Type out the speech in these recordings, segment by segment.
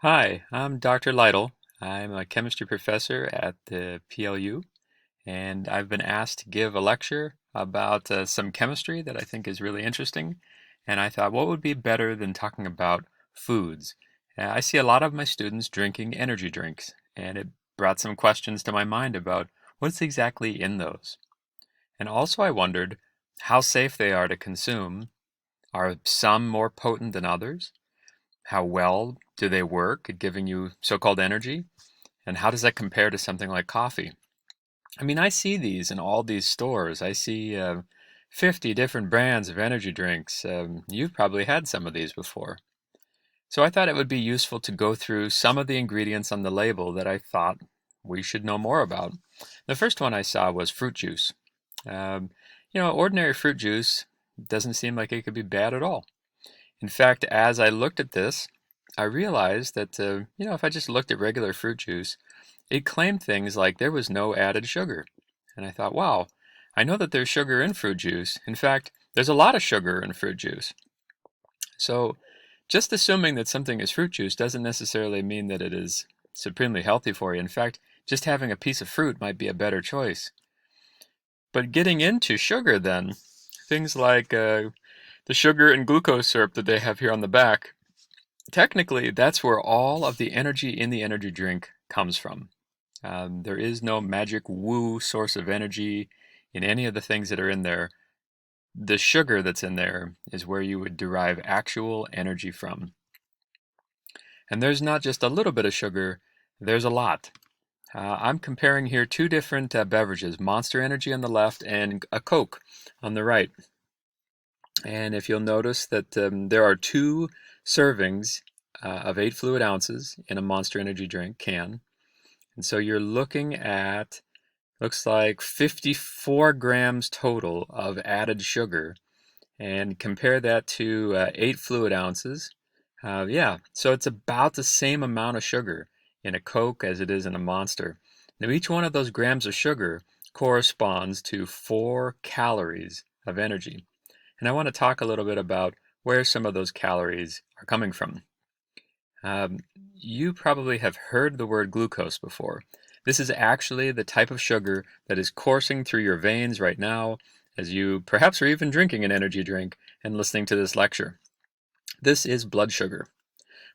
Hi, I'm Dr. Lytle. I'm a chemistry professor at the PLU, and I've been asked to give a lecture about some chemistry that I think is really interesting. And I thought, what would be better than talking about foods? I see a lot of my students drinking energy drinks, and it brought some questions to my mind about what's exactly in those. And also, I wondered how safe they are to consume. Are some more potent than others? How well do they work at giving you so-called energy? And how does that compare to something like coffee? I mean, I see these in all these stores. I see 50 different brands of energy drinks. You've probably had some of these before. So I thought it would be useful to go through some of the ingredients on the label that I thought we should know more about. The first one I saw was fruit juice. Um, Ordinary fruit juice doesn't seem like it could be bad at all. In fact, as I looked at this, I realized that, if I just looked at regular fruit juice, it claimed things like there was no added sugar. And I thought, wow, I know that there's sugar in fruit juice. In fact, there's a lot of sugar in fruit juice. So just assuming that something is fruit juice doesn't necessarily mean that it is supremely healthy for you. In fact, just having a piece of fruit might be a better choice. But getting into sugar then, things like the sugar and glucose syrup that they have here on the back, technically, that's where all of the energy in the energy drink comes from. There is no magic woo source of energy in any of the things that are in there. The sugar that's in there is where you would derive actual energy from. And there's not just a little bit of sugar, there's a lot. I'm comparing here two different beverages, Monster Energy on the left and a Coke on the right. And if you'll notice that there are two servings of 8 fluid ounces in a Monster Energy drink can. And so you're looking at, looks like 54 grams total of added sugar. And compare that to 8 fluid ounces. Yeah, so it's about the same amount of sugar in a Coke as it is in a Monster. Now, each one of those grams of sugar corresponds to 4 calories of energy. And I want to talk a little bit about where some of those calories are coming from. Um, you probably have heard the word glucose before. This is actually the type of sugar that is coursing through your veins right now as you perhaps are even drinking an energy drink and listening to this lecture. This is blood sugar,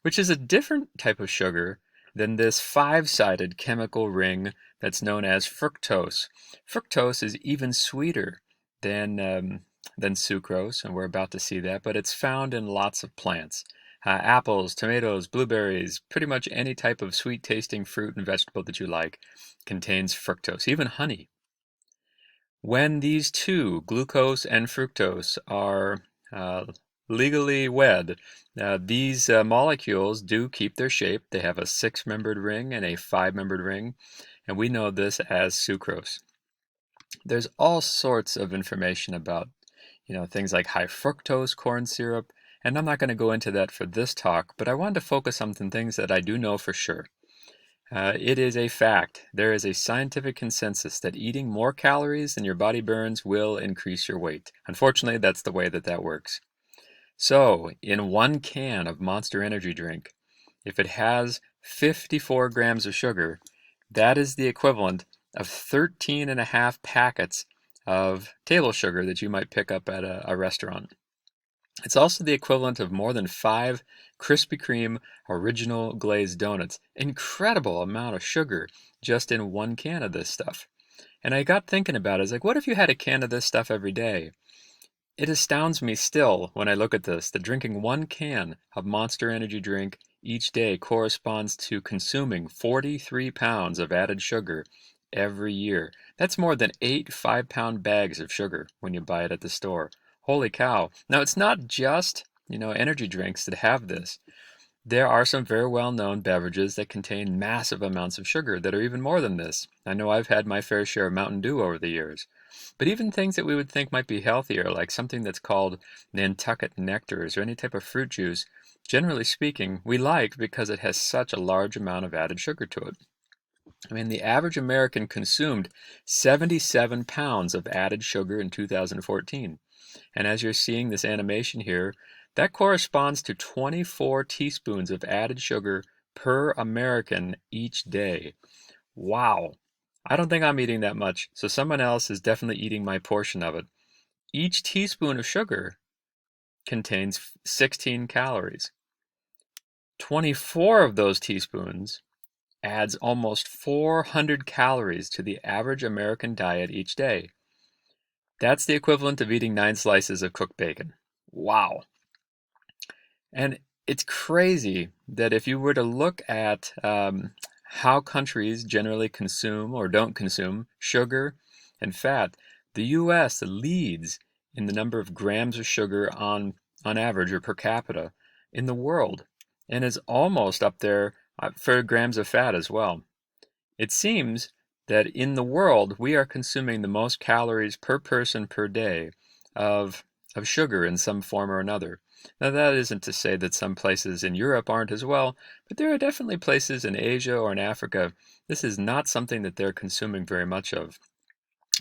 which is a different type of sugar than this five-sided chemical ring that's known as fructose. Fructose is even sweeter than than sucrose, and we're about to see that, but it's found in lots of plants. Apples, tomatoes, blueberries, pretty much any type of sweet-tasting fruit and vegetable that you like contains fructose, even honey. When these two, glucose and fructose, are uh, legally wed, these molecules do keep their shape. They have a six-membered ring and a five-membered ring, and we know this as sucrose. There's all sorts of information about, things like high fructose corn syrup, and I'm not going to go into that for this talk, but I wanted to focus on some things that I do know for sure. It is a fact. There is a scientific consensus that eating more calories than your body burns will increase your weight. Unfortunately, that's the way that that works. So, in one can of Monster Energy drink, if it has 54 grams of sugar, that is the equivalent of 13 and a half packets of table sugar that you might pick up at a restaurant. It's also the equivalent of more than 5 Krispy Kreme original glazed donuts. Incredible amount of sugar just in one can of this stuff. And I got thinking about it. I was like, what if you had a can of this stuff every day? It astounds me still when I look at this that drinking one can of Monster Energy drink each day corresponds to consuming 43 pounds of added sugar every year. That's more than 8 5-pound bags of sugar when you buy it at the store. Holy cow. Now, it's not just, energy drinks that have this. There are some very well-known beverages that contain massive amounts of sugar that are even more than this. I know I've had my fair share of Mountain Dew over the years. But even things that we would think might be healthier, like something that's called Nantucket nectars or any type of fruit juice, generally speaking, we like because it has such a large amount of added sugar to it. I mean, the average American consumed 77 pounds of added sugar in 2014. And as you're seeing this animation here, that corresponds to 24 teaspoons of added sugar per American each day. Wow. I don't think I'm eating that much, so someone else is definitely eating my portion of it. Each teaspoon of sugar contains 16 calories. 24 of those teaspoons adds almost 400 calories to the average American diet each day. That's the equivalent of eating 9 slices of cooked bacon. Wow. And it's crazy that if you were to look at how countries generally consume or don't consume sugar and fat, the US leads in the number of grams of sugar on average or per capita in the world, and is almost up there for grams of fat as well. It seems that in the world we are consuming the most calories per person per day of sugar in some form or another. Now, that isn't to say that some places in Europe aren't as well, but there are definitely places in Asia or in Africa. This is not something that they're consuming very much of.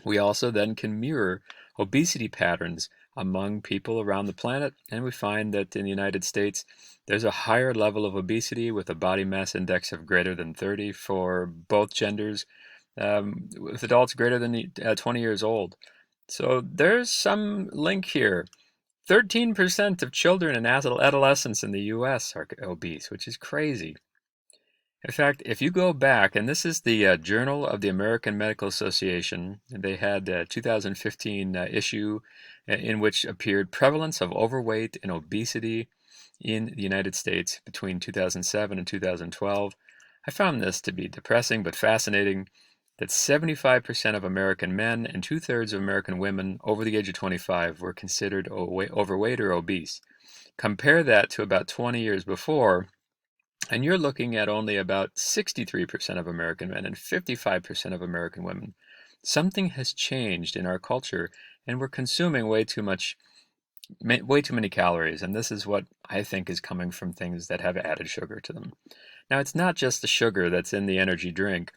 We also then can mirror obesity patterns among people around the planet, and we find that in the United States, there's a higher level of obesity with a body mass index of greater than 30 for both genders, with adults greater than 20 years old. So there's some link here. 13% of children and adolescents in the US are obese, which is crazy. In fact, if you go back, and this is the Journal of the American Medical Association, and they had a 2015 issue in which appeared prevalence of overweight and obesity in the United States between 2007 and 2012. I found this to be depressing but fascinating that 75% of American men and two-thirds of American women over the age of 25 were considered overweight or obese. Compare that to about 20 years before, and you're looking at only about 63% of American men and 55% of American women. Something has changed in our culture, and we're consuming way too many calories, and this is what I think is coming from things that have added sugar to them. Now, it's not just the sugar that's in the energy drink.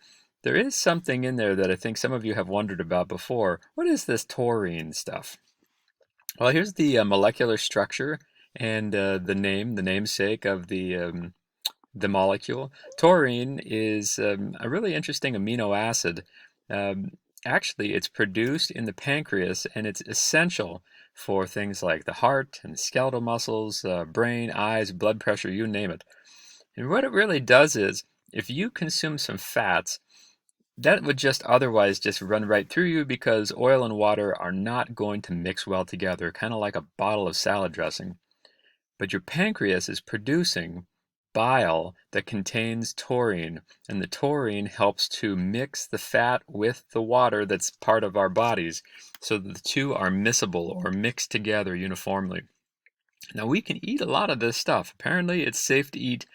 There is something in there that I think some of you have wondered about before. What is this taurine stuff? Well, here's the molecular structure and the namesake of the molecule. Taurine is a really interesting amino acid. Um, Actually, it's produced in the pancreas, and it's essential for things like the heart and skeletal muscles, brain, eyes, blood pressure, you name it. And what it really does is, if you consume some fats, that would just otherwise just run right through you because oil and water are not going to mix well together, kind of like a bottle of salad dressing. But your pancreas is producing bile that contains taurine, and the taurine helps to mix the fat with the water that's part of our bodies so that the two are miscible or mixed together uniformly. Now, we can eat a lot of this stuff. Apparently, it's safe to eat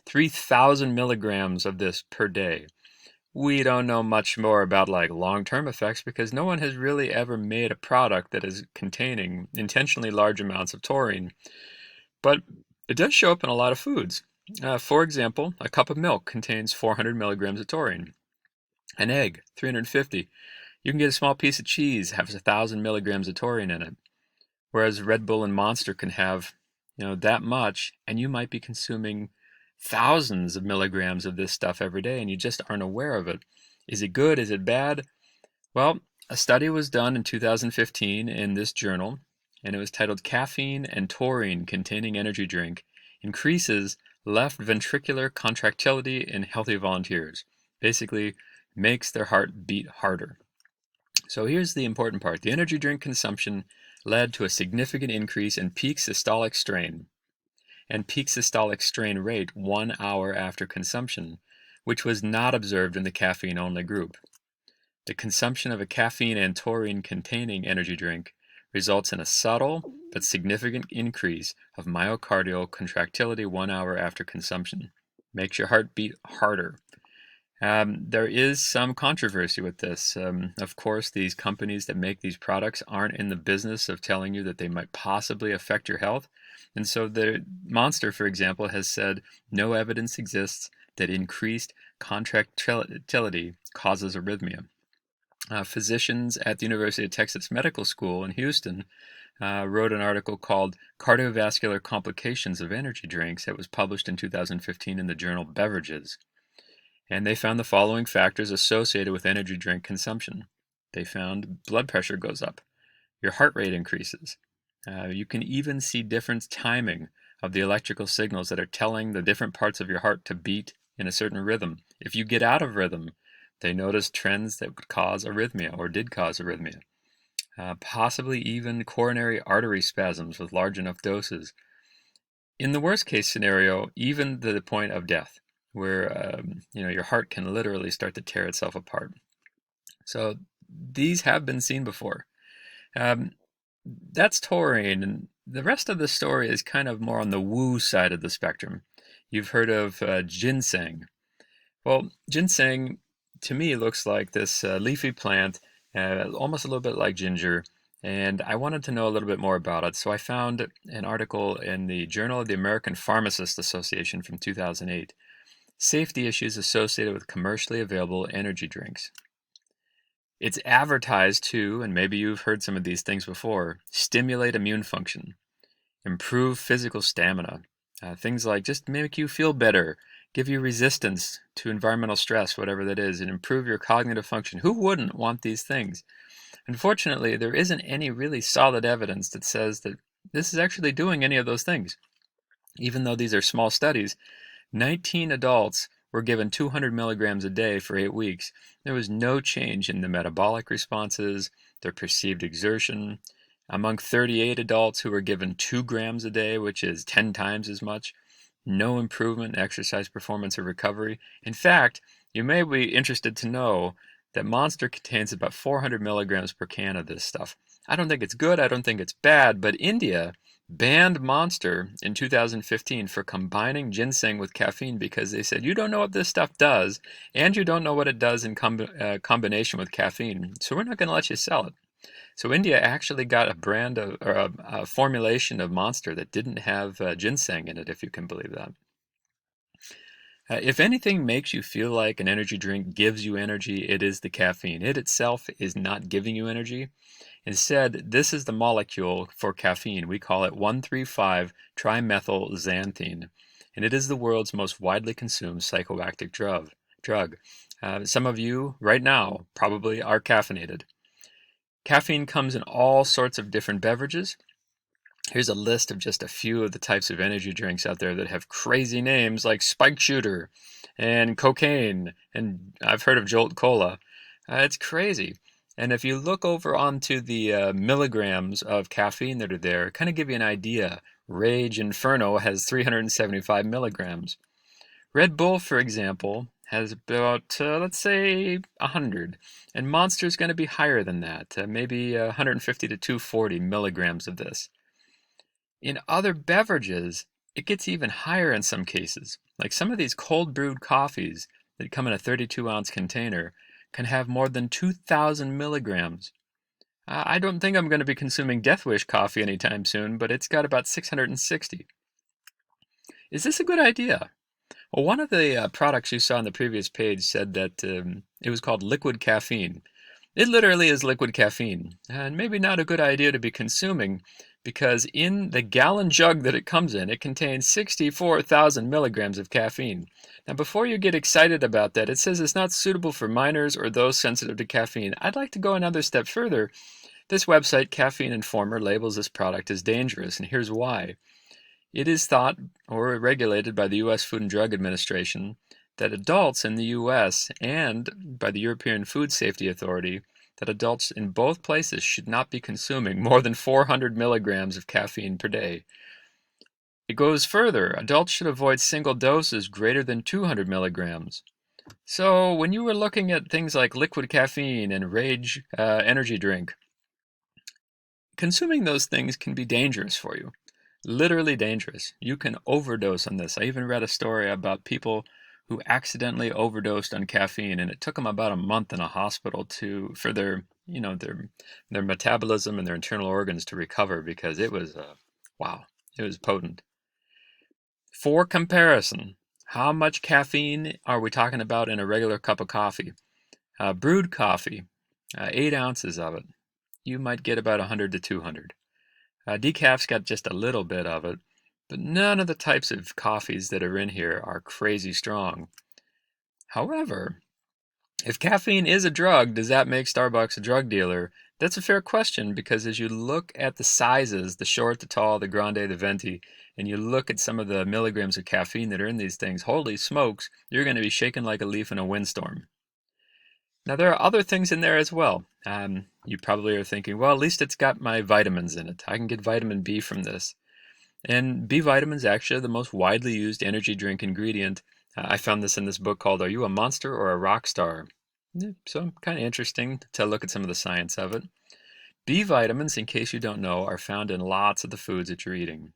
3,000 milligrams of this per day. We don't know much more about like long-term effects because no one has really ever made a product that is containing intentionally large amounts of taurine. But it does show up in a lot of foods. For example, a cup of milk contains 400 milligrams of taurine. An egg, 350. You can get a small piece of cheese, has 1,000 milligrams of taurine in it. Whereas Red Bull and Monster can have, that much, and you might be consuming thousands of milligrams of this stuff every day, and you just aren't aware of it. Is it good? Is it bad? Well, a study was done in 2015 in this journal, and it was titled Caffeine and Taurine Containing Energy Drink Increases Left Ventricular Contractility in Healthy Volunteers. Basically, makes their heart beat harder. So here's the important part. The energy drink consumption led to a significant increase in peak systolic strain and peak systolic strain rate 1 hour after consumption, which was not observed in the caffeine-only group. The consumption of a caffeine and taurine containing energy drink results in a subtle but significant increase of myocardial contractility 1 hour after consumption. Makes your heart beat harder. There is some controversy with this. Of course, these companies that make these products aren't in the business of telling you that they might possibly affect your health. And so the Monster, for example, has said no evidence exists that increased contractility causes arrhythmia. Physicians at the University of Texas Medical School in Houston wrote an article called Cardiovascular Complications of Energy Drinks that was published in 2015 in the journal Beverages. And they found the following factors associated with energy drink consumption. They found blood pressure goes up, your heart rate increases. You can even see different timing of the electrical signals that are telling the different parts of your heart to beat in a certain rhythm. If you get out of rhythm, they noticed trends that would cause arrhythmia or did cause arrhythmia. Possibly even coronary artery spasms with large enough doses. In the worst case scenario, even to the point of death, where your heart can literally start to tear itself apart. So these have been seen before. Um, that's taurine, and the rest of the story is kind of more on the woo side of the spectrum. You've heard of ginseng. Well, ginseng to me looks like this leafy plant, almost a little bit like ginger, and I wanted to know a little bit more about it. So I found an article in the Journal of the American Pharmacists Association from 2008, Safety Issues Associated with Commercially Available Energy Drinks. It's advertised to, and maybe you've heard some of these things before, stimulate immune function, improve physical stamina, things like just make you feel better, give you resistance to environmental stress, whatever that is, and improve your cognitive function. Who wouldn't want these things? Unfortunately, there isn't any really solid evidence that says that this is actually doing any of those things. Even though these are small studies, 19 adults were given 200 milligrams a day for 8 weeks. There was no change in the metabolic responses, their perceived exertion. Among 38 adults who were given 2 grams a day, which is 10 times as much, no improvement in exercise performance or recovery. In fact, you may be interested to know that Monster contains about 400 milligrams per can of this stuff. I don't think it's good, I don't think it's bad, but India banned Monster in 2015 for combining ginseng with caffeine because they said, you don't know what this stuff does, and you don't know what it does in combination with caffeine, so we're not going to let you sell it. So India actually got a brand of, or a formulation of Monster that didn't have ginseng in it, if you can believe that. If anything makes you feel like an energy drink gives you energy, it is the caffeine. It itself is not giving you energy. Instead, this is the molecule for caffeine. We call it 1,3,5-trimethylxanthine, and it is the world's most widely consumed psychoactive drug. Some of you right now probably are caffeinated. Caffeine comes in all sorts of different beverages. Here's a list of just a few of the types of energy drinks out there that have crazy names like Spike Shooter and Cocaine, and I've heard of Jolt Cola. It's crazy. And if you look over onto the milligrams of caffeine that are there, kind of give you an idea. Rage Inferno has 375 milligrams. Red Bull, for example, has about, let's say, 100. And Monster's going to be higher than that, maybe 150 to 240 milligrams of this. In other beverages, it gets even higher in some cases. Like some of these cold brewed coffees that come in a 32-ounce container can have more than 2,000 milligrams. I don't think I'm going to be consuming Death Wish coffee anytime soon, but it's got about 660. Is this a good idea? Well, one of the products you saw on the previous page said that it was called liquid caffeine. It literally is liquid caffeine, and maybe not a good idea to be consuming because in the gallon jug that it comes in, it contains 64,000 milligrams of caffeine. Now, before you get excited about that, it says it's not suitable for minors or those sensitive to caffeine. I'd like to go another step further. This website, Caffeine Informer, labels this product as dangerous, and here's why. It is thought or regulated by the U.S. Food and Drug Administration that adults in the U.S. and by the European Food Safety Authority that adults in both places should not be consuming more than 400 milligrams of caffeine per day. It goes further. Adults should avoid single doses greater than 200 milligrams. So when you were looking at things like liquid caffeine and Rage energy drink, consuming those things can be dangerous for you. Literally dangerous. You can overdose on this. I even read a story about people who accidentally overdosed on caffeine, and it took them about a month in a hospital for their metabolism and their internal organs to recover because it was wow, it was potent. For comparison, how much caffeine are we talking about in a regular cup of coffee? Brewed coffee, 8 ounces of it, you might get about 100 to 200. Decaf's got just a little bit of it, but none of the types of coffees that are in here are crazy strong. However, if caffeine is a drug, does that make Starbucks a drug dealer? That's a fair question because as you look at the sizes, the short, the tall, the grande, the venti, and you look at some of the milligrams of caffeine that are in these things, holy smokes, you're going to be shaken like a leaf in a windstorm. Now, there are other things in there as well. You probably are thinking, well, at least it's got my vitamins in it. I can get vitamin B from this. And B vitamin is actually the most widely used energy drink ingredient. I found this in this book called Are You a Monster or a Rock Star? Yeah, so kind of interesting to look at some of the science of it. B vitamins, in case you don't know, are found in lots of the foods that you're eating.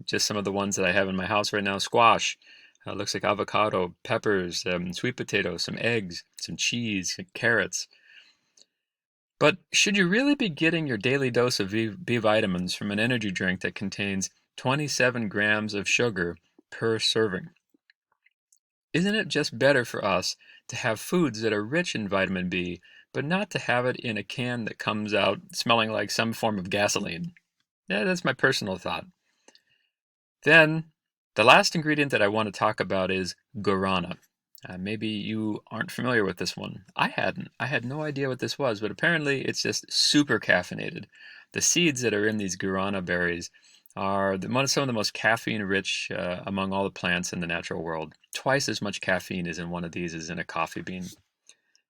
Just some of the ones that I have in my house right now: squash, looks like avocado, peppers, sweet potatoes, some eggs, some cheese, carrots. But should you really be getting your daily dose of B vitamins from an energy drink that contains 27 grams of sugar per serving? Isn't it just better for us to have foods that are rich in vitamin B, but not to have it in a can that comes out smelling like some form of gasoline? Yeah, that's my personal thought. Then, the last ingredient that I want to talk about is guarana. Maybe you aren't familiar with this one. I hadn't. I had no idea what this was, but apparently it's just super caffeinated. The seeds that are in these guarana berries are some of the most caffeine-rich among all the plants in the natural world. Twice as much caffeine is in one of these as in a coffee bean.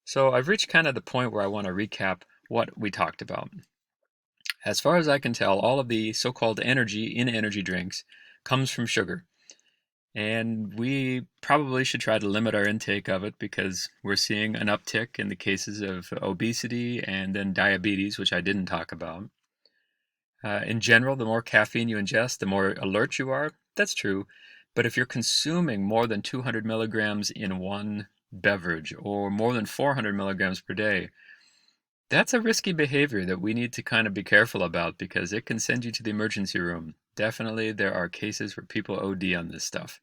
So I've reached kind of the point where I want to recap what we talked about. As far as I can tell, all of the so-called energy in energy drinks comes from sugar. And we probably should try to limit our intake of it because we're seeing an uptick in the cases of obesity and then diabetes, which I didn't talk about. In general, the more caffeine you ingest, the more alert you are. That's true. But if you're consuming more than 200 milligrams in one beverage or more than 400 milligrams per day, that's a risky behavior that we need to kind of be careful about because it can send you to the emergency room. Definitely, there are cases where people OD on this stuff.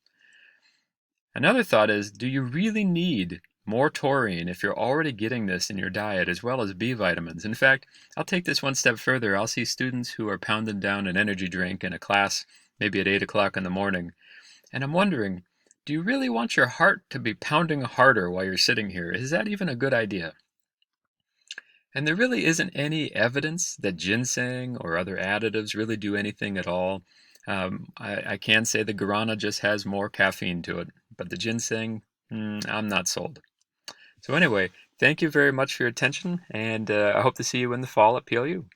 Another thought is, do you really need more taurine if you're already getting this in your diet as well as B vitamins? In fact, I'll take this one step further. I'll see students who are pounding down an energy drink in a class, maybe at 8 o'clock in the morning, and I'm wondering, do you really want your heart to be pounding harder while you're sitting here? Is that even a good idea? And there really isn't any evidence that ginseng or other additives really do anything at all. I can say the guarana just has more caffeine to it, but the ginseng, I'm not sold. So anyway, thank you very much for your attention, and I hope to see you in the fall at PLU.